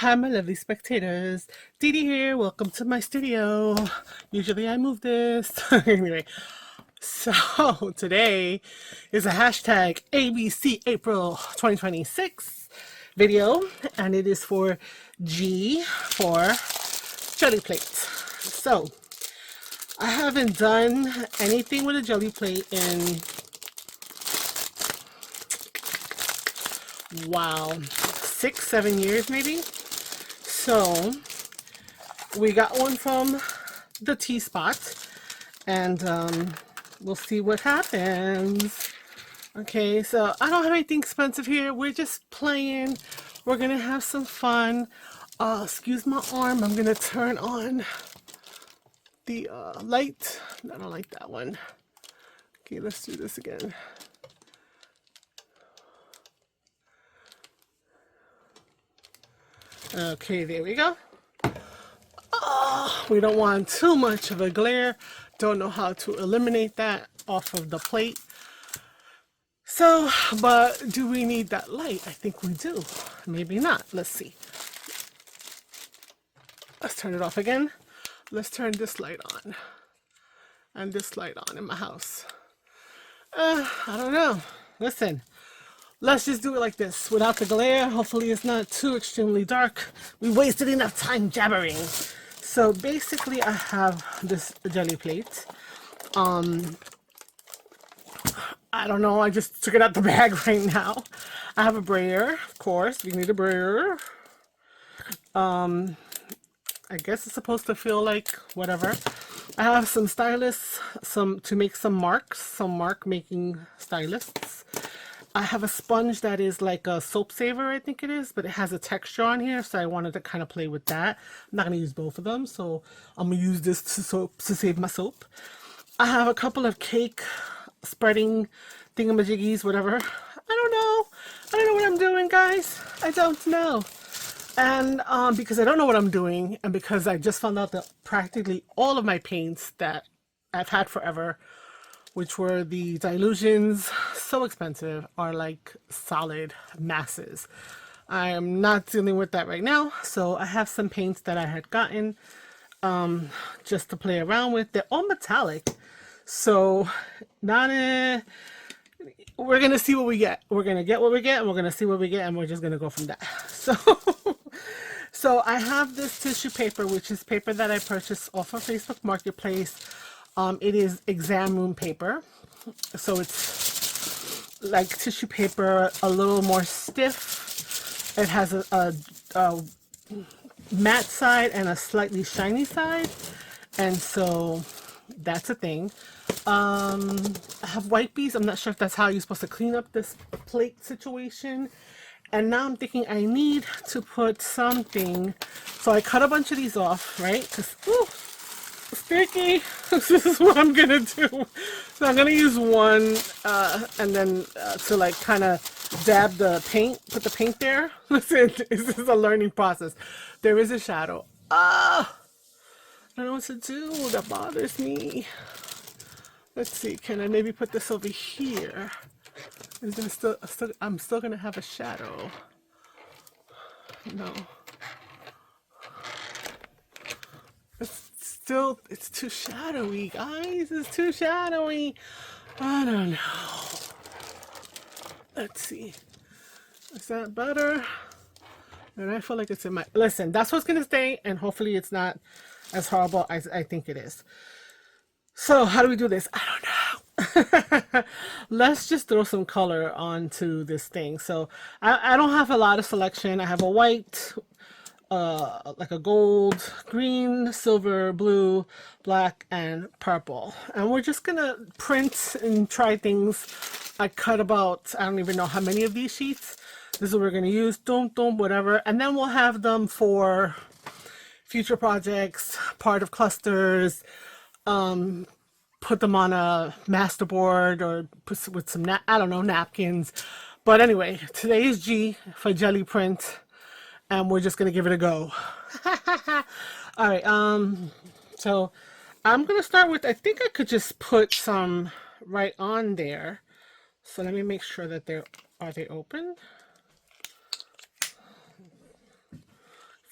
Hi, my lovely spectators. Dee Dee here. Welcome to my studio. Usually I move this. Anyway, so today is a hashtag ABC April 2026 video, and it is for G for jelly plates. So I haven't done anything with a jelly plate in, wow, 6, 7 years maybe. So we got one from the Tea Spot, and we'll see what happens. Okay, so I don't have anything expensive here. We're just playing. We're gonna have some fun. Excuse my arm. I'm gonna turn on the light. I don't like that one. Okay, let's do this again. Okay, there we go. We don't want too much of a glare. Don't know how to eliminate that off of the plate. So, but do we need that light? I think we do. Maybe not. Let's see. Let's turn it off again. Let's turn this light on. And this light on in my house. I don't know. Listen. Let's just do it like this, without the glare. Hopefully it's not too extremely dark. We wasted enough time jabbering. So basically I have this jelly plate. I don't know, I just took it out the bag right now. I have a brayer, of course. You need a brayer. I guess it's supposed to feel like whatever. I have some styluses, to make some marks, some mark making styluses. I have a sponge that is like a soap saver, I think it is, but it has a texture on here, so I wanted to kind of play with that. I'm not going to use both of them, so I'm going to use this to save my soap. I have a couple of cake spreading thingamajiggies, whatever. I don't know. I don't know what I'm doing, guys. I don't know. And because I don't know what I'm doing, and because I just found out that practically all of my paints that I've had forever, which were the dilutions, so expensive, are like solid masses. I am not dealing with that right now, so I have some paints that I had gotten just to play around with. They're all metallic, so we're gonna see what we get. We're gonna get what we get, and we're gonna see what we get, and we're just gonna go from that. So, so I have this tissue paper, which is paper that I purchased off of Facebook Marketplace. It is exam room paper, so it's like tissue paper, a little more stiff. It has a matte side and a slightly shiny side, and so that's a thing. I have white beads. I'm not sure if that's how you're supposed to clean up this plate situation. And now I'm thinking I need to put something. So I cut a bunch of these off, right? Because, ooh, sticky. This is what I'm gonna do. So I'm gonna use one and then to like kind of dab the paint, put the paint there. Listen, this is a learning process. There is a shadow. I don't know what to do. That bothers me. Let's see, can I maybe put this over here? Is there I'm still gonna have a shadow. No. It's too shadowy, guys. It's too shadowy. I don't know. Let's see. Is that better? And I feel like it's in my... Listen, that's what's going to stay, and hopefully it's not as horrible as I think it is. So, how do we do this? I don't know. Let's just throw some color onto this thing. So, I don't have a lot of selection. I have a white... like a gold, green, silver, blue, black, and purple. And we're just gonna print and try things. I cut about, I don't even know how many of these sheets. This is what we're gonna use, whatever. And then we'll have them for future projects, part of clusters, put them on a masterboard or put with some, I don't know, napkins. But anyway, today is G for Gelli Print. And we're just gonna give it a go. All right, so I'm gonna start with, I think I could just put some right on there. So let me make sure that are they open?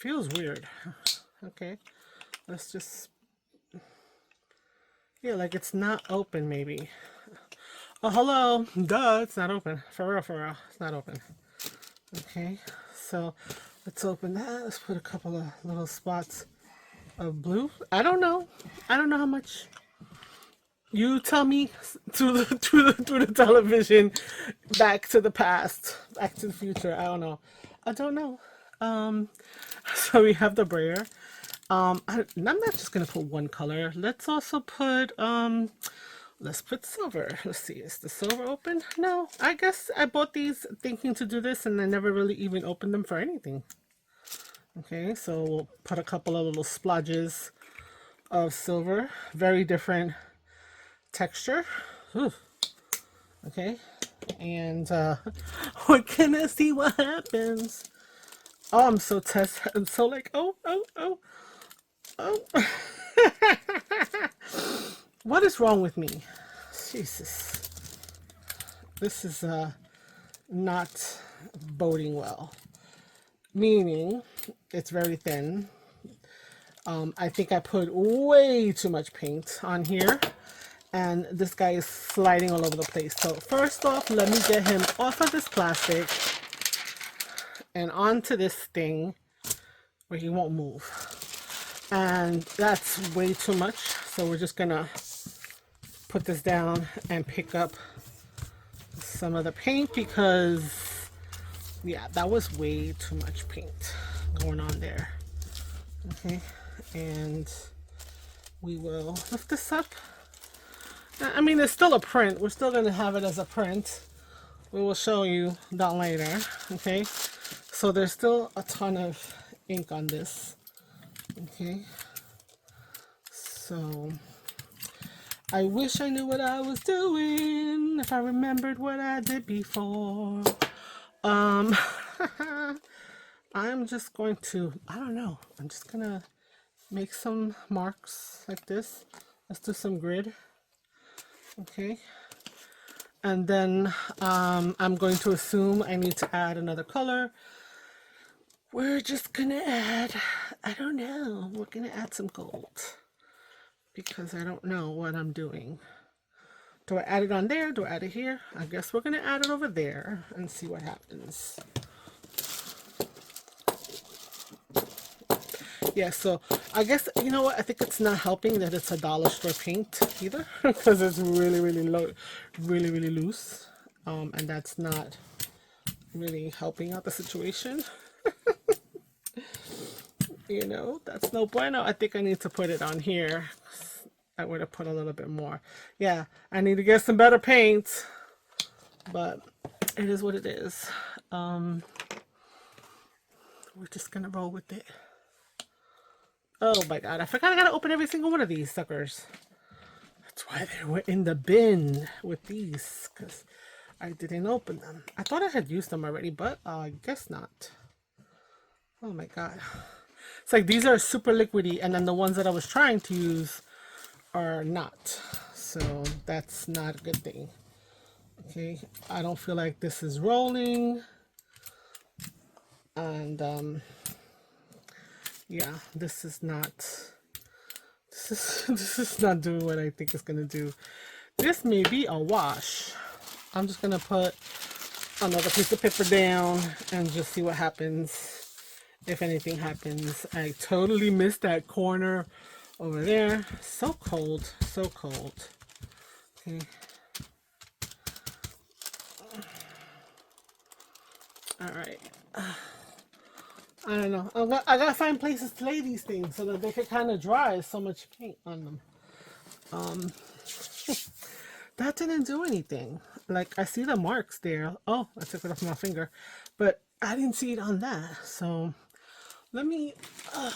Feels weird. Okay, let's just, yeah, like it's not open maybe. Oh, hello. Duh, it's not open. For real, it's not open. Okay, so let's open that. Let's put a couple of little spots of blue. I don't know. I don't know how much. You tell me through the television, back to the past, back to the future. I don't know. I don't know. So we have the brayer. I'm not just gonna put one color. Let's also put let's put silver. Let's see, is the silver open? No, I guess I bought these thinking to do this and I never really even opened them for anything. Okay, so we'll put a couple of little splodges of silver. Very different texture. Ooh. Okay, and we're gonna see what happens. Oh, I'm so I'm so like, oh. What is wrong with me? Jesus. This is not boding well. Meaning, it's very thin. I think I put way too much paint on here. And this guy is sliding all over the place. So first off, let me get him off of this plastic and onto this thing where he won't move. And that's way too much. So we're just gonna put this down and pick up some of the paint because, yeah, that was way too much paint going on there. Okay, and we will lift this up. I mean, it's still a print. We're still going to have it as a print. We will show you that later. Okay, so there's still a ton of ink on this. Okay, so I wish I knew what I was doing, if I remembered what I did before. I'm just going to, I don't know, I'm just gonna make some marks like this. Let's do some grid. Okay, and then I'm going to assume I need to add another color. We're just gonna add, I don't know, we're gonna add some gold because I don't know what I'm doing. Do I add it on there? Do I add it here? I guess we're gonna add it over there and see what happens. Yeah, so I guess, you know what, I think it's not helping that it's a dollar store paint either because it's really low, really loose, and that's not really helping out the situation. You know, that's no bueno. I think I need to put it on here. I would have put a little bit more. Yeah, I need to get some better paint, but it is what it is. We're just gonna roll with it. Oh my god, I forgot I gotta open every single one of these suckers. That's why they were in the bin with these, because I didn't open them. I thought I had used them already, but I guess not. Oh my god. It's like these are super liquidy, and then the ones that I was trying to use are not. So that's not a good thing. Okay, I don't feel like this is rolling. And yeah, this is not this is not doing what I think it's gonna do. This may be a wash. I'm just gonna put another piece of paper down and just see what happens, if anything happens. I totally missed that corner over there. So cold, so cold. Okay. All right. I don't know. I gotta find places to lay these things so that they can kind of dry. So much paint on them. That didn't do anything. Like, I see the marks there. Oh, I took it off my finger, but I didn't see it on that. So let me. All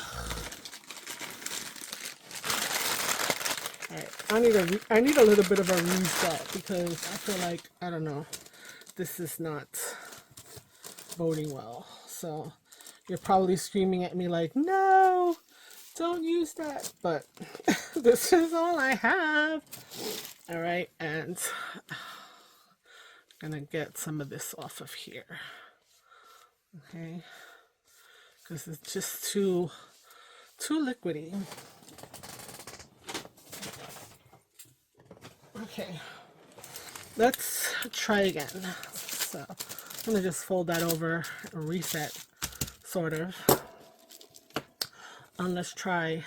right, I need a little bit of a reset because I feel like, I don't know, this is not boding well. So you're probably screaming at me like, no, don't use that, but this is all I have. All right, and I'm gonna get some of this off of here. Okay, because it's just too liquidy. Okay, let's try again. So I'm gonna just fold that over and reset, sort of. And let's try,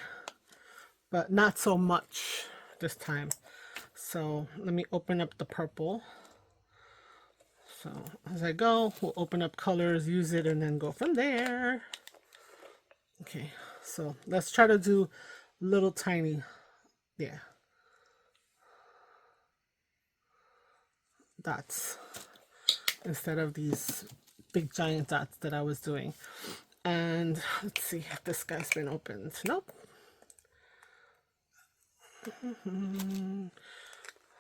but not so much this time. So let me open up the purple. So as I go, we'll open up colors, use it, and then go from there. Okay, so let's try to do little tiny, yeah, dots instead of these big giant dots that I was doing. And let's see if this guy's been opened. Nope.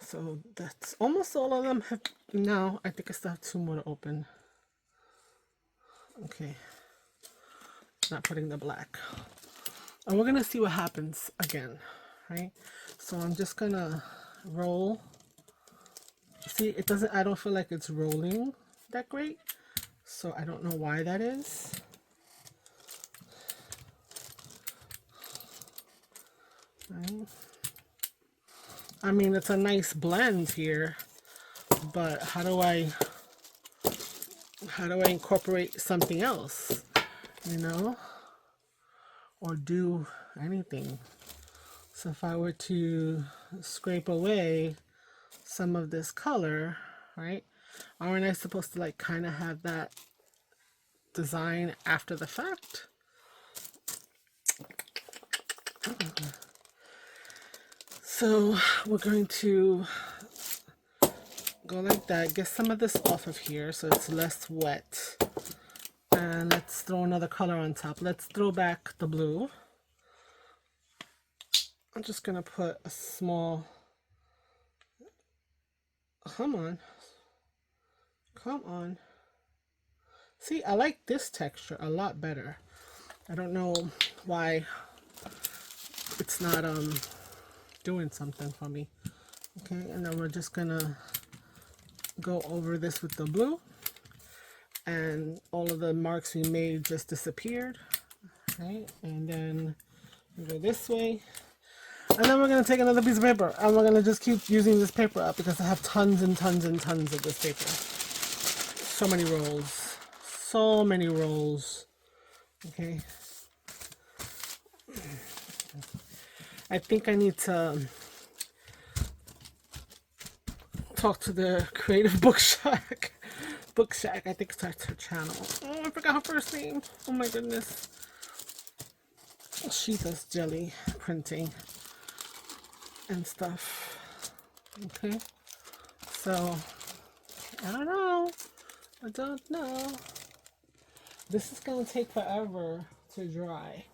So that's almost all of them have. Now I think I still have 2 more to open. Okay, not putting the black, and we're gonna see what happens again, right? So I'm just gonna roll. See, it doesn't, I don't feel like it's rolling that great, so I don't know why that is. Right. I mean, it's a nice blend here, but how do I incorporate something else, you know, or do anything? So if I were to scrape away some of this color, right, aren't I supposed to like kind of have that design after the fact? So we're going to go like that, get some of this off of here so it's less wet, and let's throw another color on top. Let's throw back the blue. I'm just gonna put a small, come on. See, I like this texture a lot better. I don't know why it's not doing something for me. Okay, and then we're just gonna go over this with the blue, and all of the marks we made just disappeared. Right, and then we go this way, and then we're gonna take another piece of paper, and we're gonna just keep using this paper up because I have tons and tons and tons of this paper. So many rolls, so many rolls. Okay, I think I need to talk to the Creative Book Shack. Book Shack, I think that's her channel. Oh, I forgot her first name. Oh my goodness. She does jelly printing and stuff. Okay, so I don't know. This is gonna take forever to dry.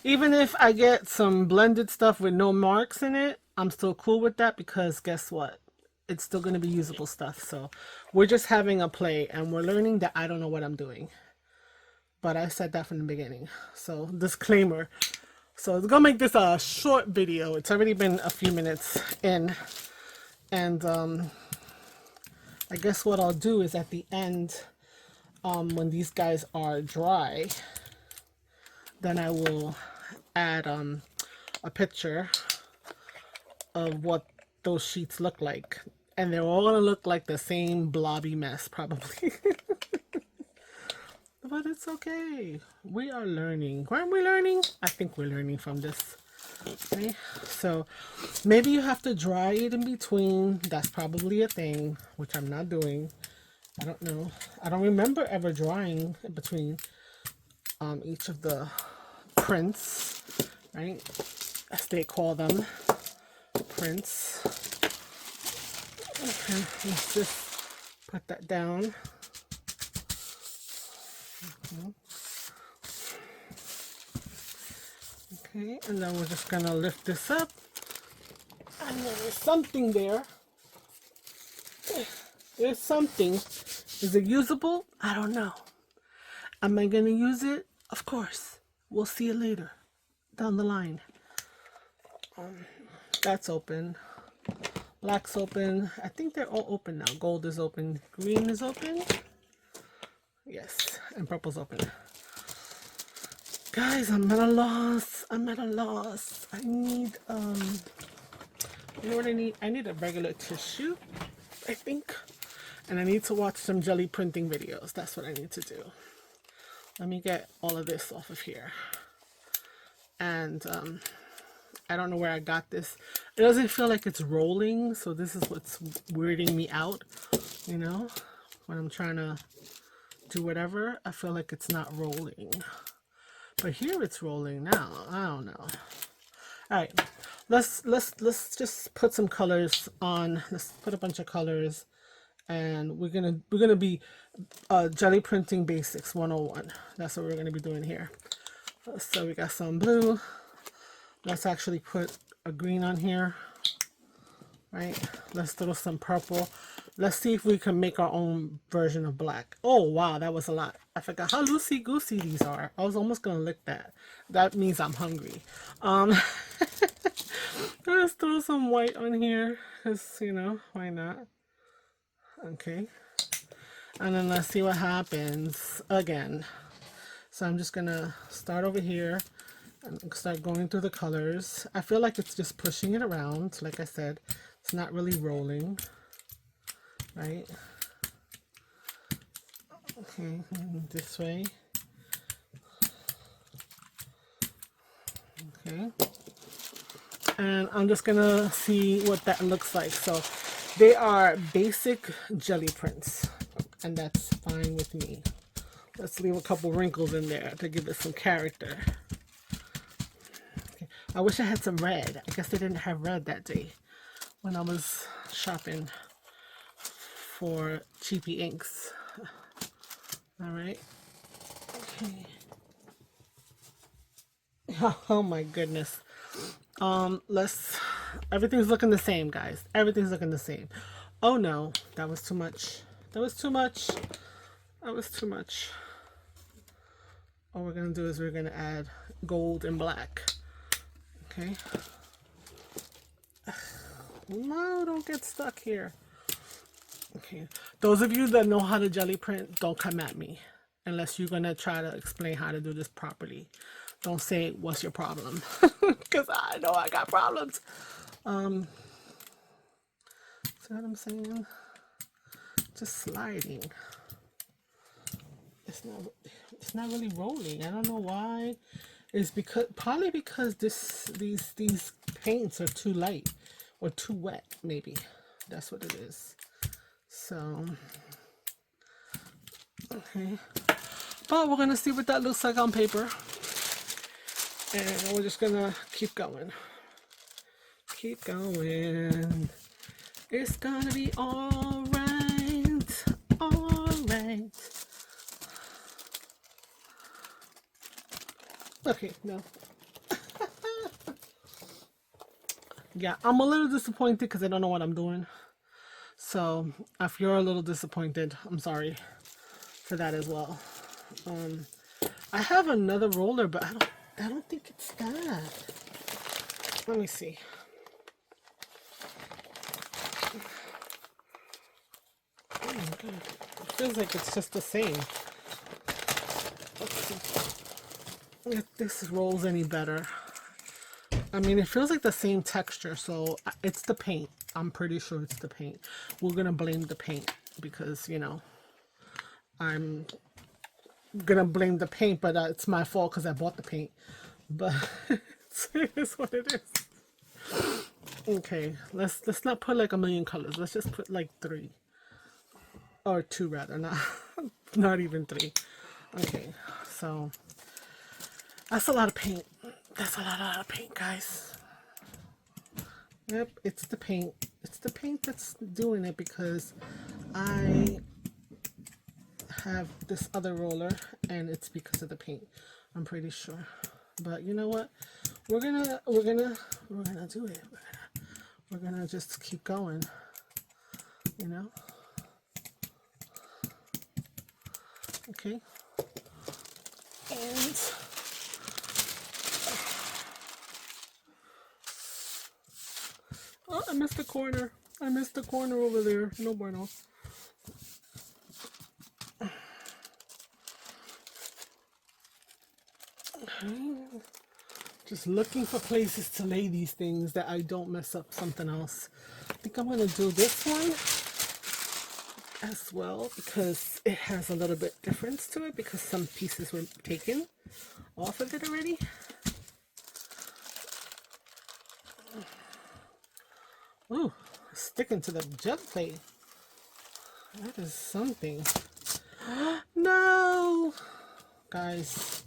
Even if I get some blended stuff with no marks in it, I'm still cool with that because guess what? It's still going to be usable stuff. So we're just having a play and we're learning that I don't know what I'm doing. But I said that from the beginning. So disclaimer. So it's going to make this a short video. It's already been a few minutes in. And I guess what I'll do is at the end, when these guys are dry, then I will add a picture of what those sheets look like, and they're all gonna look like the same blobby mess probably. But it's okay, we are learning. Aren't we learning? I think we're learning from this. Okay, so maybe you have to dry it in between. That's probably a thing, which I'm not doing. I don't know, I don't remember ever drying in between each of the prints, right, as they call them, prints. Okay, let's just put that down. Okay, and then we're just gonna lift this up, and there's something there. There's something. Is it usable? I don't know. Am I gonna use it? Of course. We'll see it later down the line. That's open. Black's open. I think they're all open now. Gold is open. Green is open. Yes, and purple's open. Guys, I'm at a loss. I'm at a loss. I need, you know what I need? I need a regular tissue, I think. And I need to watch some jelly printing videos. That's what I need to do. Let me get all of this off of here. And I don't know where I got this. It doesn't feel like it's rolling, so this is what's weirding me out, you know? When I'm trying to do whatever, I feel like it's not rolling. But here it's rolling now. I don't know. All right, let's just put some colors on. Let's put a bunch of colors, and we're gonna be jelly printing basics 101. That's what we're gonna be doing here. So we got some blue. Let's actually put a green on here, right? Let's throw some purple. Let's see if we can make our own version of black. Oh wow, that was a lot. I forgot how loosey goosey these are. I was almost gonna lick that. That means I'm hungry. Let's throw some white on here, cause you know, why not? Okay, and then let's see what happens again. So I'm just gonna start over here and start going through the colors. I feel like it's just pushing it around. Like I said, it's not really rolling, right? Okay, this way. Okay. And I'm just gonna see what that looks like. So they are basic jelly prints, and that's fine with me. Let's leave a couple wrinkles in there to give it some character. Okay. I wish I had some red. I guess they didn't have red that day when I was shopping for cheapy inks. All right. Okay. Oh my goodness. Everything's looking the same, guys. Everything's looking the same. Oh no, that was too much. That was too much. That was too much. All we're gonna do is we're gonna add gold and black. Okay. No, don't get stuck here. Okay. Those of you that know how to jelly print, don't come at me unless you're gonna try to explain how to do this properly. Don't say what's your problem, because I know I got problems. See what I'm saying? Just sliding. It's not really rolling. I don't know why. It's probably because these paints are too light or too wet. Maybe that's what it is. So okay, but we're gonna see what that looks like on paper. And we're just gonna keep going. Keep going. It's gonna be alright. Alright. Okay, no. Yeah, I'm a little disappointed because I don't know what I'm doing. So if you're a little disappointed, I'm sorry for that as well. I have another roller, but I don't think it's that. Let me see. Oh my god. It feels like it's just the same. Let's see if this rolls any better. I mean, it feels like the same texture, so it's the paint. I'm pretty sure it's the paint. We're gonna blame the paint because, you know, I'm gonna blame the paint, but it's my fault because I bought the paint. But it is what it is. Okay, let's not put like a million colors. Let's just put like 3 or 2 rather, not even 3. Okay, so that's a lot of paint. That's a lot of paint, guys. Yep, it's the paint. It's the paint that's doing it because I have this other roller and it's because of the paint. I'm pretty sure. But you know what? We're gonna do it. We're gonna just keep going. You know? Okay. And oh, I missed the corner. I missed the corner over there. No bueno. Just looking for places to lay these things that I don't mess up something else. I think I'm gonna do this one as well because it has a little bit difference to it because some pieces were taken off of it already. Ooh, sticking to the jet plate. That is something. No! Guys.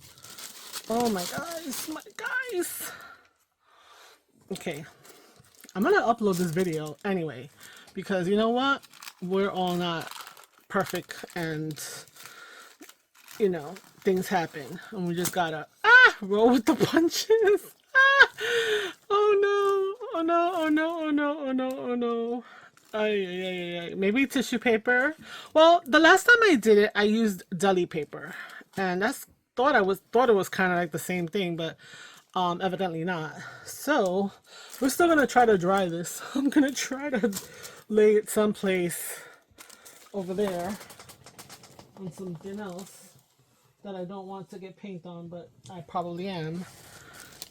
Oh my guys, my guys. Okay. I'm gonna upload this video anyway because you know what? We're all not perfect and you know, things happen and we just gotta roll with the punches. Oh no, oh no, oh no, oh no, oh no, oh no. Maybe tissue paper. Well, the last time I did it, I used deli paper, and that's thought it was kind of like the same thing, but evidently not. So we're still gonna try to dry this. I'm gonna try to lay it someplace over there on something else that I don't want to get paint on, but I probably am.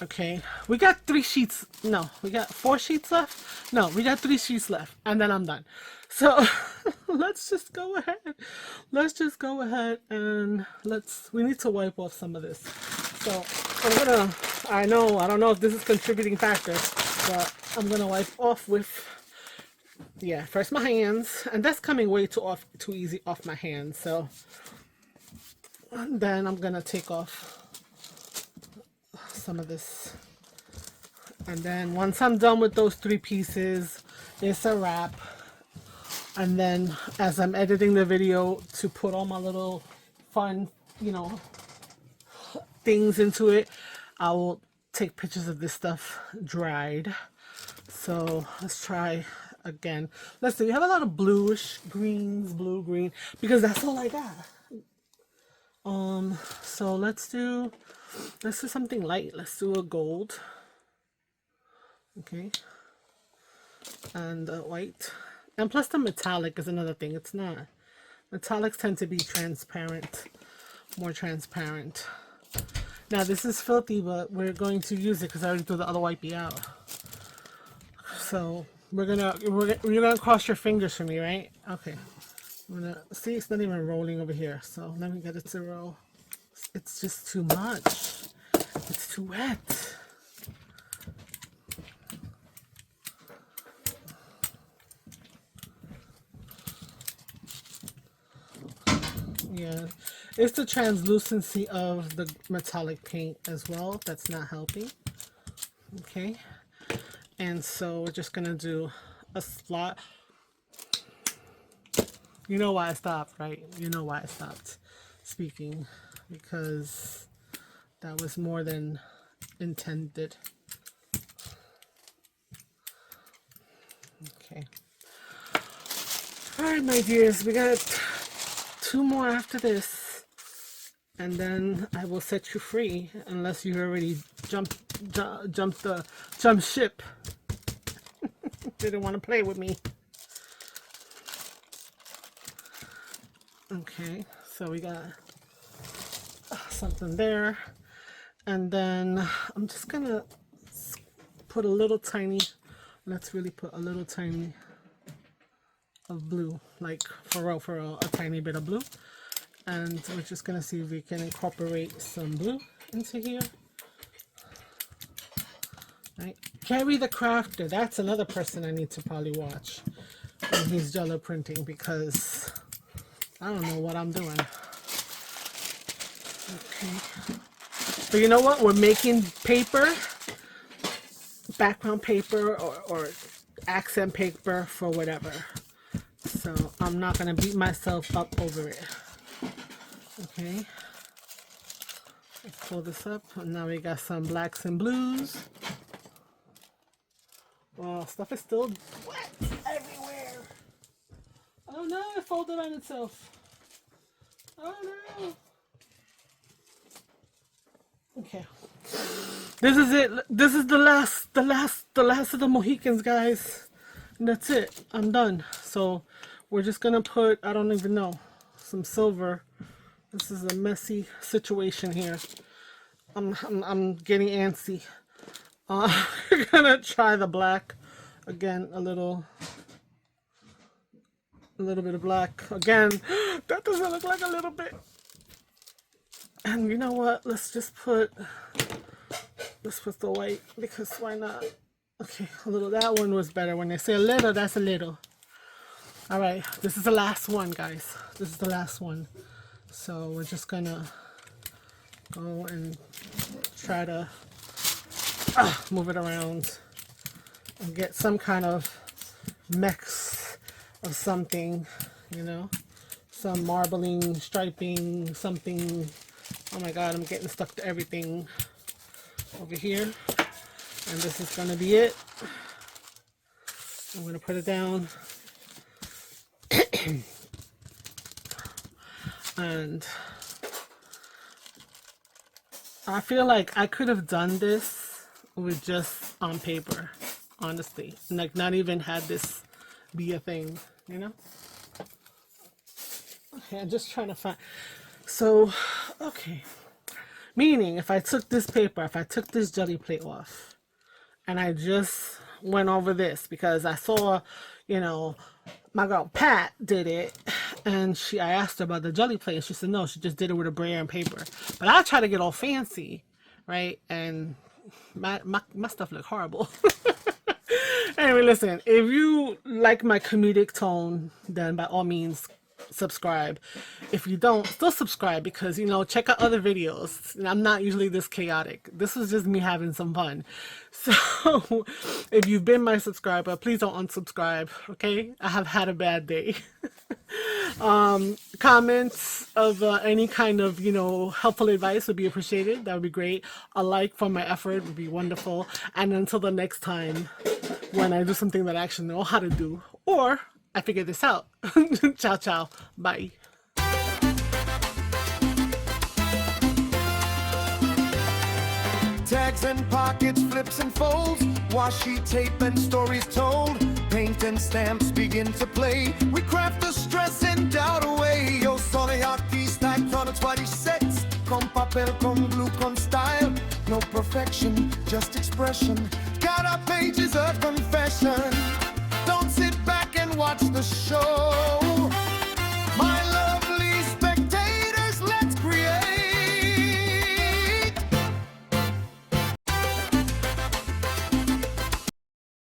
Okay, we got 3 sheets. No, we got 4 sheets left. No, we got 3 sheets left, and then I'm done. So let's just go ahead. Let's just go ahead and we need to wipe off some of this. So I'm gonna, I don't know if this is contributing factor, but I'm gonna wipe off with, yeah, first my hands, and that's coming way too easy off my hands. So and then I'm gonna take off some of this, and then once I'm done with those 3 pieces, it's a wrap. And then as I'm editing the video to put all my little fun, you know, things into it, I will take pictures of this stuff dried. So let's try again. Let's see, we have a lot of bluish greens, blue, green, because that's all I got. So let's do something light. Let's do a gold. Okay. And white. And plus the metallic is another thing. It's not. Metallics tend to be transparent. More transparent. Now this is filthy, but we're going to use it because I already threw the other wipey out. So you're gonna cross your fingers for me, right? Okay. I'm gonna see, it's not even rolling over here. So let me get it to roll. It's just too much. It's too wet. Yeah, it's the translucency of the metallic paint as well that's not helping. Okay, and so we're just gonna do a slot. You know why I stopped, right? You know why I stopped speaking, because that was more than intended. Okay. All right, my dears, we got 2 more after this, and then I will set you free, unless you already jumped ship. Didn't want to play with me. Okay, so we got something there, and then I'm just gonna put a little tiny, let's really put a little tiny of blue, like for real, a tiny bit of blue. And we're just gonna see if we can incorporate some blue into here. Right, Carry the Crafter, that's another person I need to probably watch when he's Gelli printing, because I don't know what I'm doing. Okay, but you know what, we're making paper, background paper or accent paper for whatever. So I'm not gonna beat myself up over it. Okay, let's pull this up, and now we got some blacks and blues. Well, stuff is still wet everywhere. Oh no, it folded on itself. Oh no. Okay, this is it. This is the last of the Mohicans, guys. And that's it. I'm done. So we're just gonna put, I don't even know, some silver. This is a messy situation here. I'm getting antsy. We're gonna try the black again, a little bit of black again. That doesn't look like a little bit. And you know what? Let's put the white, because why not? Okay, a little. That one was better. When they say a little, that's a little. All right, this is the last one, guys. This is the last one. So we're just gonna go and try to move it around and get some kind of mix of something, you know, some marbling, striping, something. Oh my god, I'm getting stuck to everything over here. And this is gonna be it. I'm gonna put it down. And I feel like I could have done this with just on paper, honestly. Like, not even had this be a thing, you know? Okay, I'm just trying to find. So, okay. Meaning, if I took this paper, if I took this jelly plate off, and I just went over this, because I saw, you know, my girl Pat did it, and I asked her about the jelly plate, and she said no, she just did it with a brayer and paper. But I try to get all fancy, right? And my stuff look horrible. Anyway, listen, if you like my comedic tone, then by all means subscribe. If you don't, still subscribe, because, you know, check out other videos. I'm not usually this chaotic. This was just me having some fun. So if you've been my subscriber, please don't unsubscribe, okay? I have had a bad day. Comments of any kind of, you know, helpful advice would be appreciated. That would be great. A like for my effort would be wonderful. And until the next time, when I do something that I actually know how to do, or I figured this out. Ciao, ciao. Bye. Tags and pockets, flips and folds, washi tape and stories told. Paint and stamps begin to play. We craft the stress and doubt away. Yo sono gli artisti, sono 26. Con papel, con glue, con style. No perfection, just expression. Got our pages of